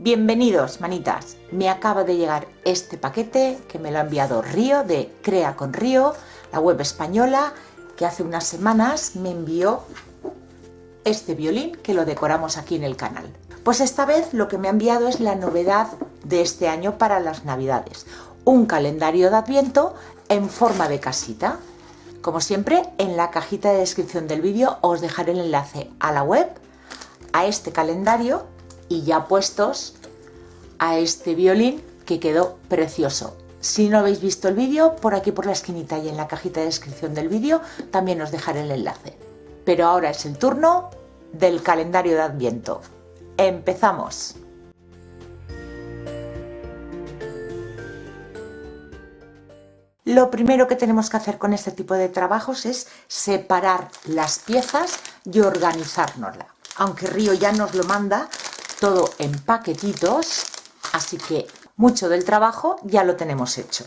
Bienvenidos, manitas. Me acaba de llegar este paquete que me lo ha enviado Río de Crea con Río, la web española, que hace unas semanas me envió este violín que lo decoramos aquí en el canal. Pues esta vez lo que me ha enviado es la novedad de este año para las Navidades. Un calendario de Adviento en forma de casita. Como siempre, en la cajita de descripción del vídeo os dejaré el enlace a la web, a este calendario y ya puestos a este violín que quedó precioso. Si no habéis visto el vídeo, por aquí por la esquinita y en la cajita de descripción del vídeo también os dejaré el enlace. Pero ahora es el turno del calendario de Adviento. ¡Empezamos! Lo primero que tenemos que hacer con este tipo de trabajos es separar las piezas y organizárnosla. Aunque Río ya nos lo manda todo en paquetitos, así que mucho del trabajo ya lo tenemos hecho.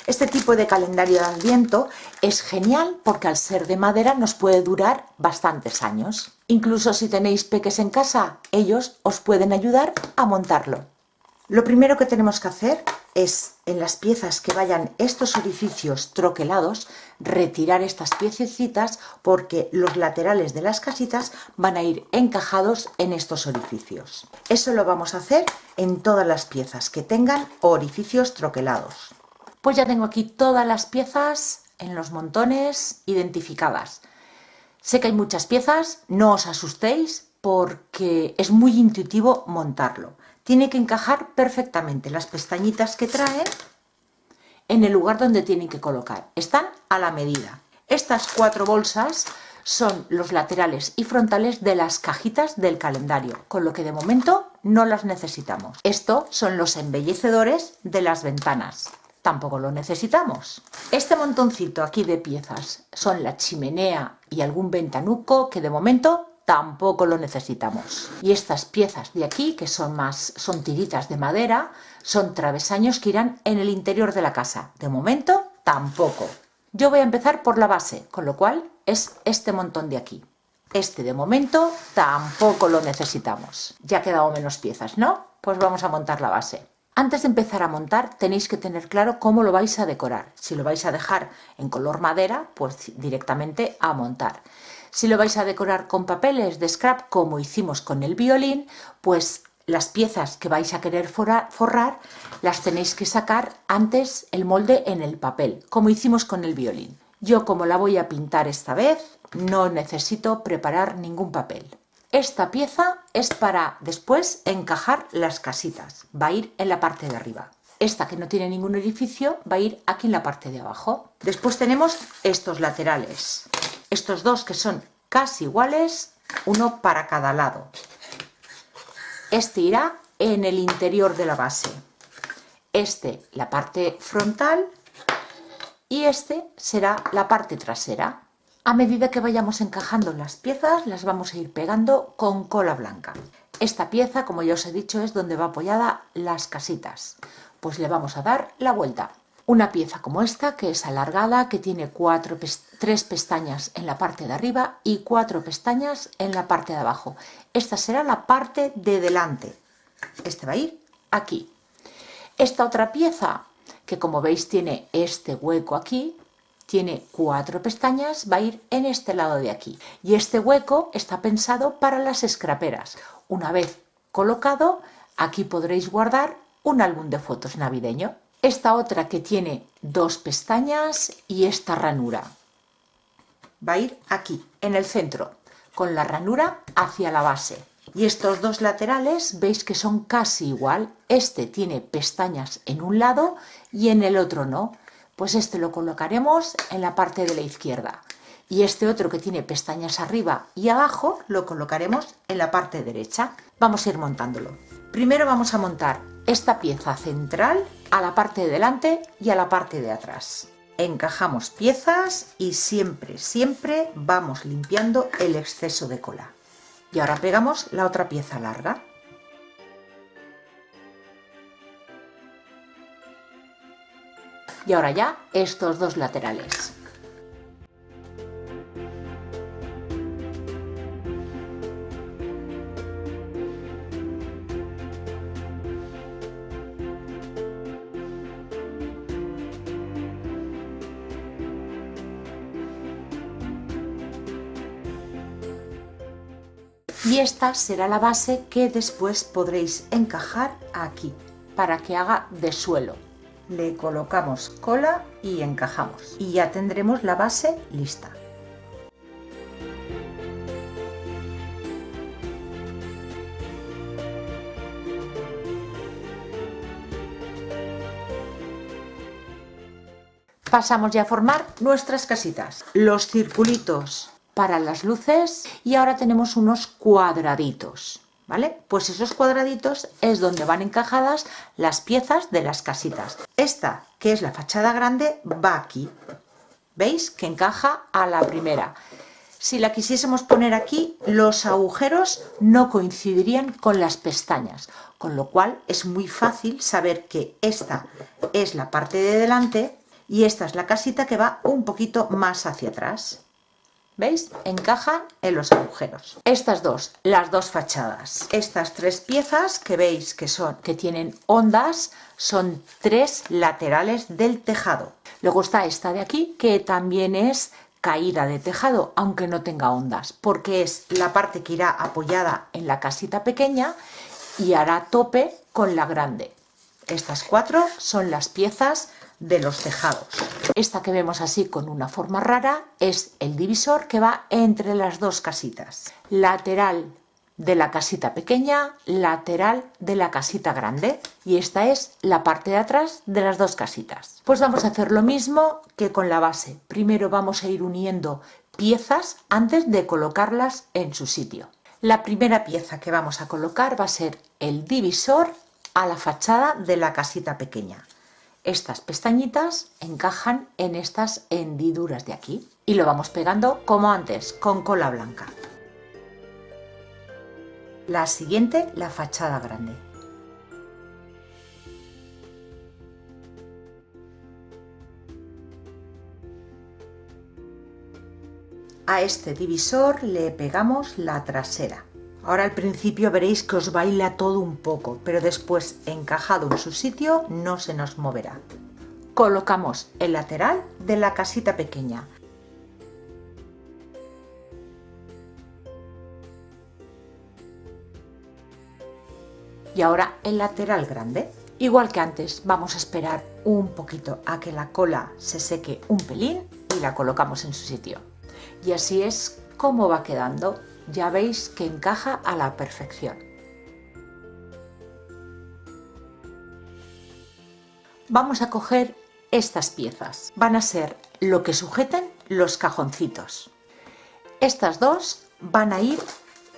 Este tipo de calendario de Adviento es genial porque al ser de madera nos puede durar bastantes años. Incluso si tenéis peques en casa, ellos os pueden ayudar a montarlo. Lo primero que tenemos que hacer es, en las piezas que vayan estos orificios troquelados, retirar estas piececitas porque los laterales de las casitas van a ir encajados en estos orificios. Eso lo vamos a hacer en todas las piezas que tengan orificios troquelados. Pues ya tengo aquí todas las piezas en los montones identificadas. Sé que hay muchas piezas, no os asustéis porque es muy intuitivo montarlo. Tiene que encajar perfectamente las pestañitas que traen en el lugar donde tienen que colocar. Están a la medida. Estas 4 bolsas son los laterales y frontales de las cajitas del calendario, con lo que de momento no las necesitamos. Estos son los embellecedores de las ventanas. Tampoco lo necesitamos. Este montoncito aquí de piezas son la chimenea y algún ventanuco que de momento tampoco lo necesitamos. Y estas piezas de aquí, que son tiritas de madera, son travesaños que irán en el interior de la casa. De momento, tampoco. Yo voy a empezar por la base, con lo cual es este montón de aquí. Este de momento tampoco lo necesitamos. Ya ha quedado menos piezas, ¿no? Pues vamos a montar la base. Antes de empezar a montar tenéis que tener claro cómo lo vais a decorar. Si lo vais a dejar en color madera, pues directamente a montar. Si lo vais a decorar con papeles de scrap, como hicimos con el violín, pues las piezas que vais a querer forrar las tenéis que sacar antes el molde en el papel, como hicimos con el violín. Yo, como la voy a pintar esta vez, no necesito preparar ningún papel. Esta pieza es para después encajar las casitas, va a ir en la parte de arriba. Esta, que no tiene ningún orificio, va a ir aquí en la parte de abajo. Después tenemos estos laterales. Estos dos que son casi iguales, uno para cada lado. Este irá en el interior de la base. Este, la parte frontal, y este será la parte trasera. A medida que vayamos encajando las piezas, las vamos a ir pegando con cola blanca. Esta pieza, como ya os he dicho, es donde va apoyada las casitas. Pues le vamos a dar la vuelta. Una pieza como esta, que es alargada, que tiene 3 pestañas en la parte de arriba y 4 pestañas en la parte de abajo. Esta será la parte de delante. Este va a ir aquí. Esta otra pieza, que como veis tiene este hueco aquí, tiene 4 pestañas, va a ir en este lado de aquí. Y este hueco está pensado para las escraperas. Una vez colocado, aquí podréis guardar un álbum de fotos navideño. Esta otra, que tiene 2 pestañas y esta ranura, va a ir aquí, en el centro, con la ranura hacia la base. Y estos dos laterales veis que son casi igual. Este tiene pestañas en un lado y en el otro no. Pues este lo colocaremos en la parte de la izquierda. Y este otro, que tiene pestañas arriba y abajo, lo colocaremos en la parte derecha. Vamos a ir montándolo. Primero vamos a montar esta pieza central a la parte de delante y a la parte de atrás. Encajamos piezas y siempre vamos limpiando el exceso de cola. Y ahora pegamos la otra pieza larga. Y ahora ya estos dos laterales. Y esta será la base que después podréis encajar aquí para que haga de suelo. Le colocamos cola y encajamos y ya tendremos la base lista. Pasamos ya a formar nuestras casitas. Los circulitos para las luces y ahora tenemos unos cuadraditos, ¿vale? Pues esos cuadraditos es donde van encajadas las piezas de las casitas. Esta, que es la fachada grande, va aquí. ¿Veis? Que encaja a la primera. Si la quisiésemos poner aquí, los agujeros no coincidirían con las pestañas, con lo cual es muy fácil saber que esta es la parte de delante y esta es la casita que va un poquito más hacia atrás. ¿Veis? Encajan en los agujeros. Estas dos, las dos fachadas. Estas tres piezas que veis que tienen ondas, son tres laterales del tejado. Luego está esta de aquí, que también es caída de tejado, aunque no tenga ondas, porque es la parte que irá apoyada en la casita pequeña y hará tope con la grande. Estas cuatro son las piezas de los tejados. Esta que vemos así con una forma rara es el divisor que va entre las dos casitas. Lateral de la casita pequeña, lateral de la casita grande. Y esta es la parte de atrás de las dos casitas. Pues vamos a hacer lo mismo que con la base. Primero vamos a ir uniendo piezas antes de colocarlas en su sitio. La primera pieza que vamos a colocar va a ser el divisor a la fachada de la casita pequeña. Estas pestañitas encajan en estas hendiduras de aquí y lo vamos pegando como antes, con cola blanca. La siguiente, la fachada grande. A este divisor le pegamos la trasera. Ahora al principio veréis que os baila todo un poco, pero después encajado en su sitio no se nos moverá. Colocamos el lateral de la casita pequeña. Y ahora el lateral grande. Igual que antes, vamos a esperar un poquito a que la cola se seque un pelín y la colocamos en su sitio. Y así es como va quedando. Ya veis que encaja a la perfección. Vamos a coger estas piezas. Van a ser lo que sujeten los cajoncitos. Estas dos van a ir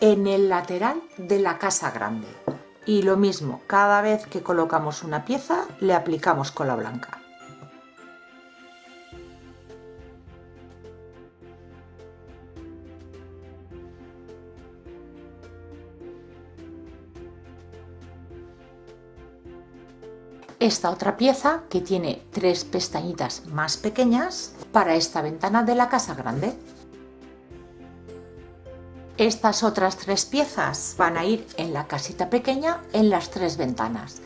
en el lateral de la casa grande. Y lo mismo, cada vez que colocamos una pieza, le aplicamos cola blanca. Esta otra pieza que tiene tres pestañitas más pequeñas para esta ventana de la casa grande. Estas otras tres piezas van a ir en la casita pequeña en las tres ventanas.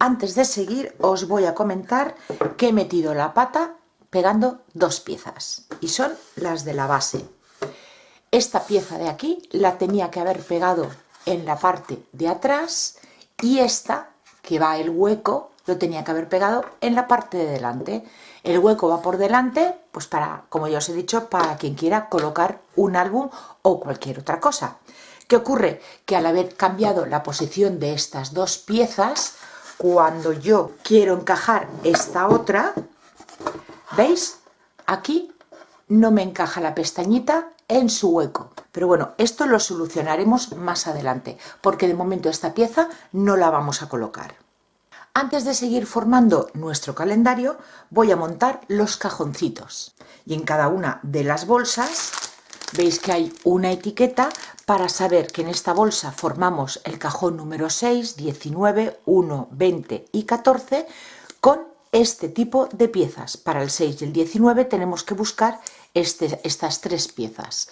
Antes de seguir os voy a comentar que he metido la pata pegando dos piezas y son las de la base. Esta pieza de aquí la tenía que haber pegado en la parte de atrás y esta, que va el hueco, lo tenía que haber pegado en la parte de delante. El hueco va por delante, pues para, como ya os he dicho, para quien quiera colocar un álbum o cualquier otra cosa. ¿Qué ocurre? Que al haber cambiado la posición de estas dos piezas, cuando yo quiero encajar esta otra, ¿veis? Aquí no me encaja la pestañita en su hueco, pero bueno, esto lo solucionaremos más adelante porque de momento esta pieza no la vamos a colocar. Antes de seguir formando nuestro calendario voy a montar los cajoncitos y en cada una de las bolsas veis que hay una etiqueta para saber que en esta bolsa formamos el cajón número 6, 19, 1, 20 y 14 con este tipo de piezas. Para el 6 y el 19 tenemos que buscar estas tres piezas.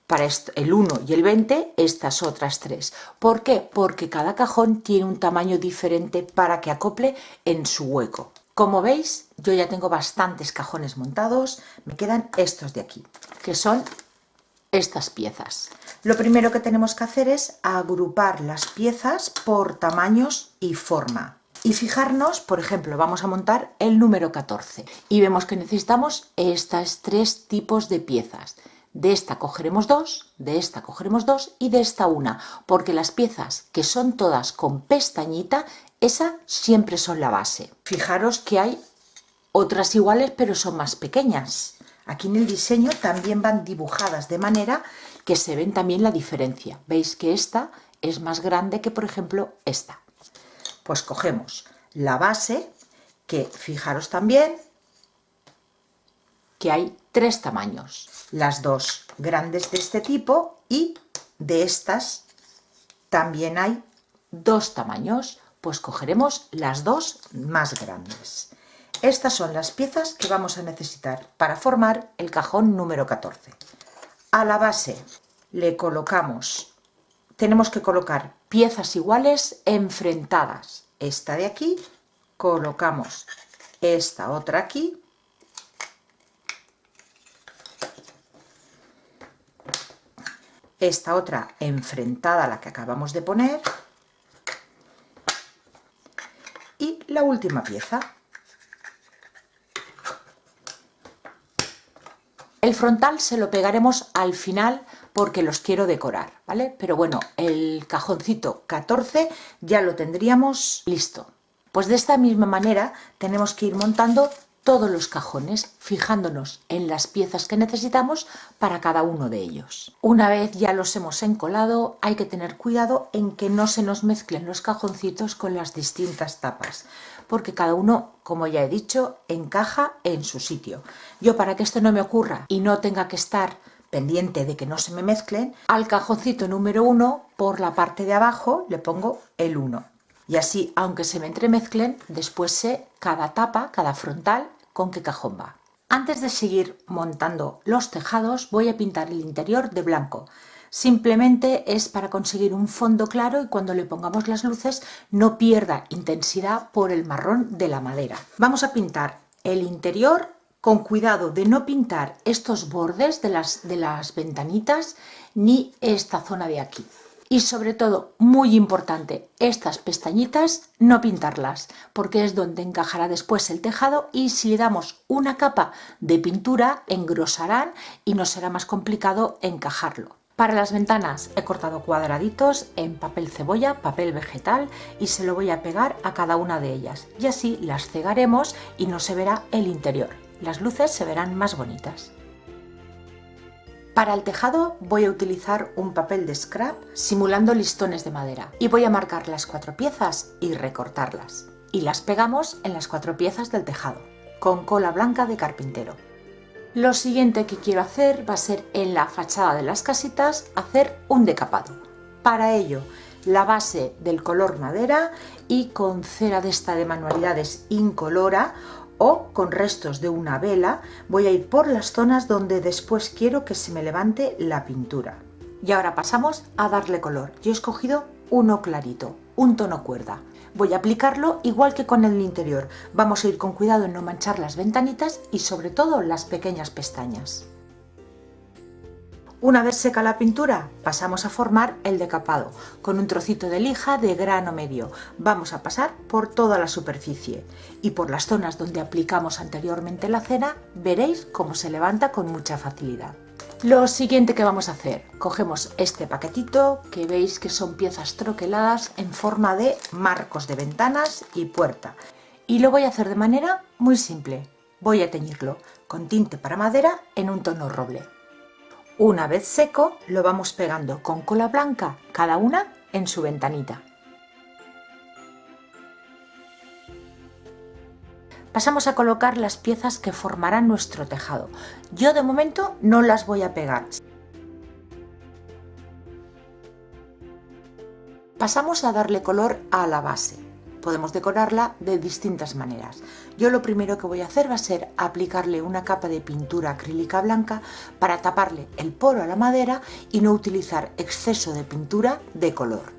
Para el 1 y el 20 estas otras tres. ¿Por qué? Porque cada cajón tiene un tamaño diferente para que acople en su hueco. Como veis, yo ya tengo bastantes cajones montados, me quedan estos de aquí, que son estas piezas. Lo primero que tenemos que hacer es agrupar las piezas por tamaños y forma. Y fijarnos, por ejemplo, vamos a montar el número 14 y vemos que necesitamos estos 3 tipos de piezas. De esta cogeremos 2, de esta cogeremos 2 y de esta una, porque las piezas que son todas con pestañita, esa siempre son la base. Fijaros que hay otras iguales pero son más pequeñas. Aquí en el diseño también van dibujadas de manera que se ven también la diferencia. Veis que esta es más grande que, por ejemplo, esta. Pues cogemos la base, que fijaros también que hay 3 tamaños. Las 2 grandes de este tipo y de estas también hay 2 tamaños. Pues cogeremos las 2 más grandes. Estas son las piezas que vamos a necesitar para formar el cajón número 14. A la base le colocamos, tenemos que colocar piezas iguales enfrentadas. Esta de aquí, colocamos esta otra aquí, esta otra enfrentada a la que acabamos de poner y la última pieza. El frontal se lo pegaremos al final porque los quiero decorar, ¿vale? Pero bueno, el cajoncito 14 ya lo tendríamos listo. Pues de esta misma manera tenemos que ir montando todos los cajones, fijándonos en las piezas que necesitamos para cada uno de ellos. Una vez ya los hemos encolado, hay que tener cuidado en que no se nos mezclen los cajoncitos con las distintas tapas, porque cada uno, como ya he dicho, encaja en su sitio. Yo, para que esto no me ocurra y no tenga que estar pendiente de que no se me mezclen, al cajoncito número 1, por la parte de abajo, le pongo el 1. Y así, aunque se me entremezclen, después sé cada tapa, cada frontal, con qué cajón va. Antes de seguir montando los tejados, voy a pintar el interior de blanco. Simplemente es para conseguir un fondo claro y cuando le pongamos las luces no pierda intensidad por el marrón de la madera. Vamos a pintar el interior con cuidado de no pintar estos bordes de las ventanitas ni esta zona de aquí. Y sobre todo, muy importante, estas pestañitas no pintarlas, porque es donde encajará después el tejado y si le damos una capa de pintura engrosarán y nos será más complicado encajarlo. Para las ventanas he cortado cuadraditos en papel cebolla, papel vegetal y se lo voy a pegar a cada una de ellas y así las cegaremos y no se verá el interior. Las luces se verán más bonitas. Para el tejado voy a utilizar un papel de scrap simulando listones de madera y voy a marcar las 4 piezas y recortarlas. Y las pegamos en las 4 piezas del tejado, con cola blanca de carpintero. Lo siguiente que quiero hacer va a ser en la fachada de las casitas hacer un decapado. Para ello, la base del color madera y con cera de esta de manualidades incolora o con restos de una vela voy a ir por las zonas donde después quiero que se me levante la pintura. Y ahora pasamos a darle color. Yo he escogido uno clarito, un tono cuerda. Voy a aplicarlo igual que con el interior. Vamos a ir con cuidado en no manchar las ventanitas y sobre todo las pequeñas pestañas. Una vez seca la pintura, pasamos a formar el decapado. Con un trocito de lija de grano medio vamos a pasar por toda la superficie y por las zonas donde aplicamos anteriormente la cera veréis cómo se levanta con mucha facilidad. Lo siguiente que vamos a hacer, cogemos este paquetito que veis que son piezas troqueladas en forma de marcos de ventanas y puerta y lo voy a hacer de manera muy simple. Voy a teñirlo con tinte para madera en un tono roble. Una vez seco, lo vamos pegando con cola blanca, cada una en su ventanita. Pasamos a colocar las piezas que formarán nuestro tejado. Yo de momento no las voy a pegar. Pasamos a darle color a la base. Podemos decorarla de distintas maneras. Yo lo primero que voy a hacer va a ser aplicarle una capa de pintura acrílica blanca para taparle el poro a la madera y no utilizar exceso de pintura de color.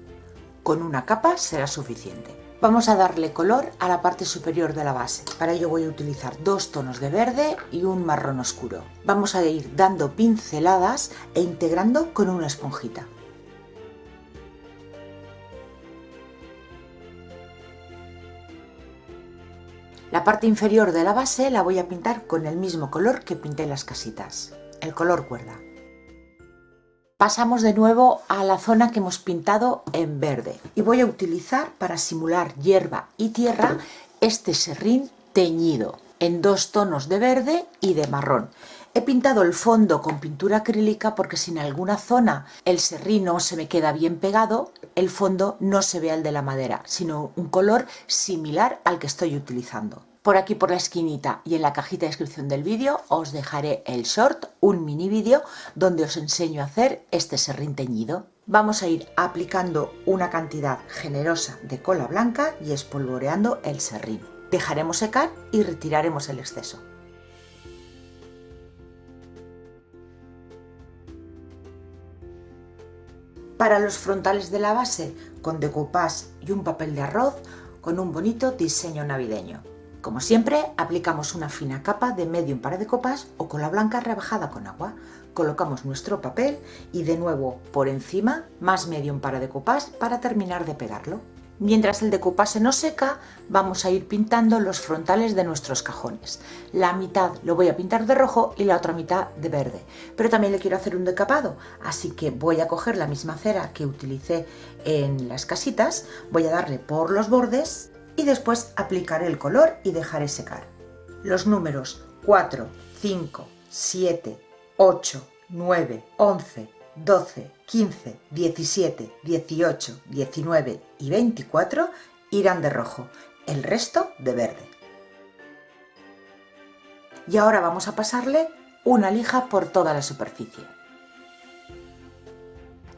Con una capa será suficiente. Vamos a darle color a la parte superior de la base. Para ello voy a utilizar 2 tonos de verde y un marrón oscuro. Vamos a ir dando pinceladas e integrando con una esponjita. La parte inferior de la base la voy a pintar con el mismo color que pinté las casitas, el color cuerda. Pasamos de nuevo a la zona que hemos pintado en verde y voy a utilizar para simular hierba y tierra este serrín teñido en 2 tonos de verde y de marrón. He pintado el fondo con pintura acrílica porque si en alguna zona el serrín no se me queda bien pegado, el fondo no se ve al de la madera, sino un color similar al que estoy utilizando. Por aquí por la esquinita y en la cajita de descripción del vídeo os dejaré el short, un mini vídeo donde os enseño a hacer este serrín teñido. Vamos a ir aplicando una cantidad generosa de cola blanca y espolvoreando el serrín. Dejaremos secar y retiraremos el exceso. Para los frontales de la base, con decoupage y un papel de arroz, con un bonito diseño navideño. Como siempre, aplicamos una fina capa de medium para decoupage o cola blanca rebajada con agua. Colocamos nuestro papel y de nuevo por encima más medium para decoupage para terminar de pegarlo. Mientras el decoupage se nos seca, vamos a ir pintando los frontales de nuestros cajones. La mitad lo voy a pintar de rojo y la otra mitad de verde. Pero también le quiero hacer un decapado, así que voy a coger la misma cera que utilicé en las casitas, voy a darle por los bordes y después aplicaré el color y dejaré secar. Los números 4, 5, 7, 8, 9, 11, 12, 15, 17, 18, 19 y 24 irán de rojo, el resto de verde. Y ahora vamos a pasarle una lija por toda la superficie.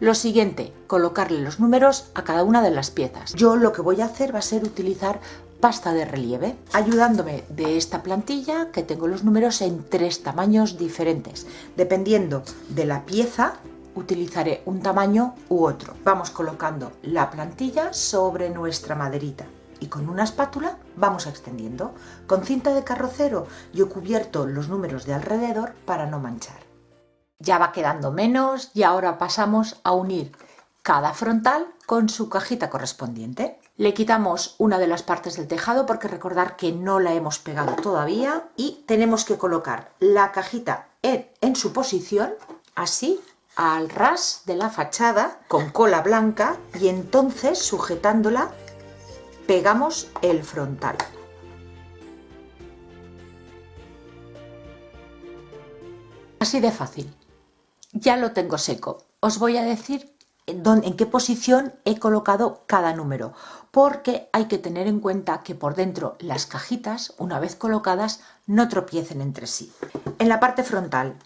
Lo siguiente, colocarle los números a cada una de las piezas. Yo lo que voy a hacer va a ser utilizar pasta de relieve, ayudándome de esta plantilla que tengo los números en 3 tamaños diferentes. Dependiendo de la pieza, utilizaré un tamaño u otro. Vamos colocando la plantilla sobre nuestra maderita y con una espátula vamos extendiendo. Con cinta de carrocero yo he cubierto los números de alrededor para no manchar. Ya va quedando menos y ahora pasamos a unir cada frontal con su cajita correspondiente. Le quitamos una de las partes del tejado porque recordar que no la hemos pegado todavía y tenemos que colocar la cajita en su posición, así, al ras de la fachada con cola blanca y entonces sujetándola pegamos el frontal. Así de fácil. Ya lo tengo seco. Os voy a decir en qué posición he colocado cada número, porque hay que tener en cuenta que por dentro las cajitas, una vez colocadas, no tropiecen entre sí. En la parte frontal,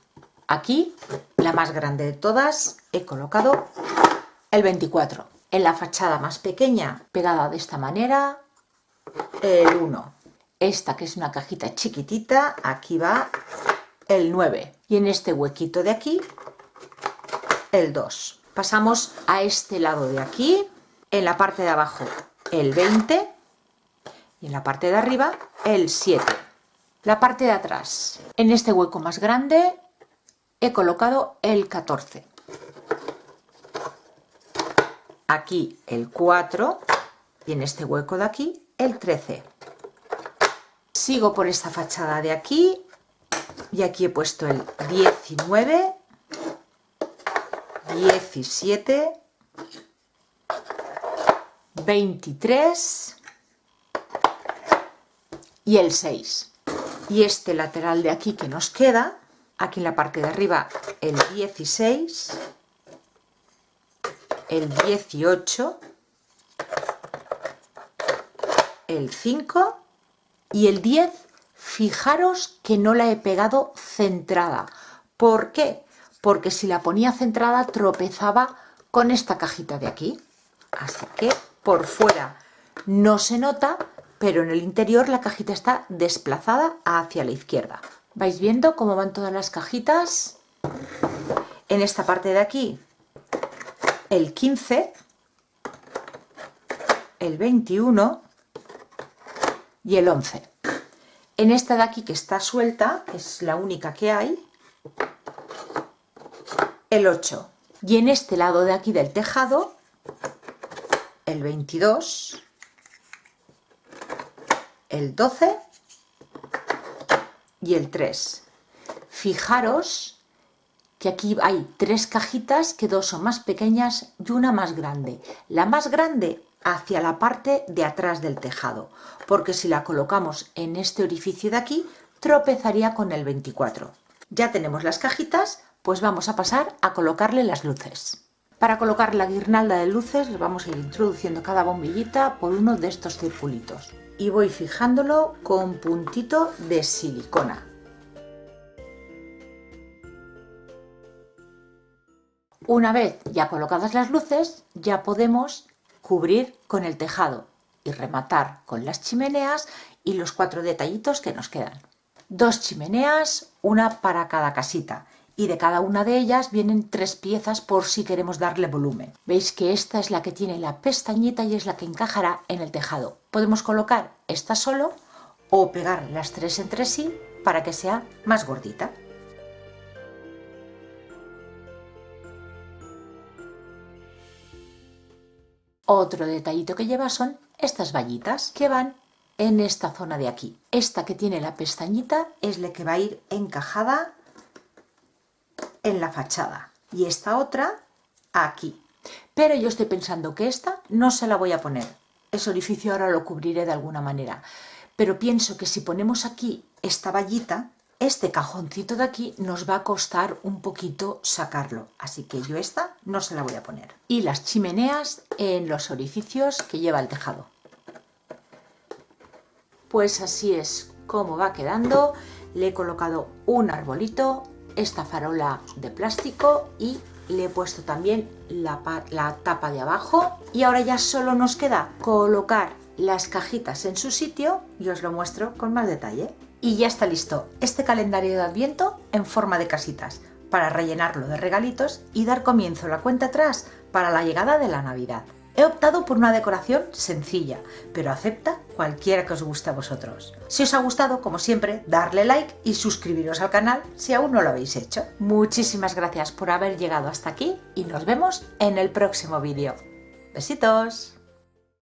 aquí, la más grande de todas, he colocado el 24. En la fachada más pequeña, pegada de esta manera, el 1. Esta, que es una cajita chiquitita, aquí va el 9. Y en este huequito de aquí, el 2. Pasamos a este lado de aquí, en la parte de abajo el 20 y en la parte de arriba el 7. La parte de atrás, en este hueco más grande, he colocado el 14. Aquí el 4 y en este hueco de aquí el 13. Sigo por esta fachada de aquí y aquí he puesto el 19, 17, 23 y el 6. Y este lateral de aquí que nos queda, aquí en la parte de arriba el 16, el 18, el 5 y el 10. Fijaros que no la he pegado centrada. ¿Por qué? Porque si la ponía centrada tropezaba con esta cajita de aquí. Así que por fuera no se nota, pero en el interior la cajita está desplazada hacia la izquierda. ¿Vais viendo cómo van todas las cajitas? En esta parte de aquí, el 15, el 21 y el 11. En esta de aquí que está suelta, que es la única que hay, el 8. Y en este lado de aquí del tejado, el 22, el 12 y el 3. Fijaros que aquí hay 3 cajitas, que 2 son más pequeñas y una más grande. La más grande hacia la parte de atrás del tejado, porque si la colocamos en este orificio de aquí, tropezaría con el 24. Ya tenemos las cajitas, pues vamos a pasar a colocarle las luces. Para colocar la guirnalda de luces, vamos a ir introduciendo cada bombillita por uno de estos circulitos. Y voy fijándolo con puntito de silicona. Una vez ya colocadas las luces, ya podemos cubrir con el tejado y rematar con las chimeneas y los 4 detallitos que nos quedan. 2 chimeneas, una para cada casita, y de cada una de ellas vienen 3 piezas por si queremos darle volumen. Veis que esta es la que tiene la pestañita y es la que encajará en el tejado. Podemos colocar esta solo o pegar las 3 entre sí para que sea más gordita. Otro detallito que lleva son estas vallitas que van en esta zona de aquí. Esta que tiene la pestañita es la que va a ir encajada en la fachada y esta otra aquí. Pero yo estoy pensando que esta no se la voy a poner. Ese orificio ahora lo cubriré de alguna manera. Pero pienso que si ponemos aquí esta vallita, este cajoncito de aquí nos va a costar un poquito sacarlo, así que yo esta no se la voy a poner. Y las chimeneas en los orificios que lleva el tejado. Pues así es como va quedando. Le he colocado un arbolito, esta farola de plástico y le he puesto también la tapa de abajo. Y ahora ya solo nos queda colocar las cajitas en su sitio y os lo muestro con más detalle. Y ya está listo este calendario de Adviento en forma de casitas para rellenarlo de regalitos y dar comienzo a la cuenta atrás para la llegada de la Navidad. He optado por una decoración sencilla, pero acepta cualquiera que os guste a vosotros. Si os ha gustado, como siempre, darle like y suscribiros al canal si aún no lo habéis hecho. Muchísimas gracias por haber llegado hasta aquí y nos vemos en el próximo vídeo. ¡Besitos!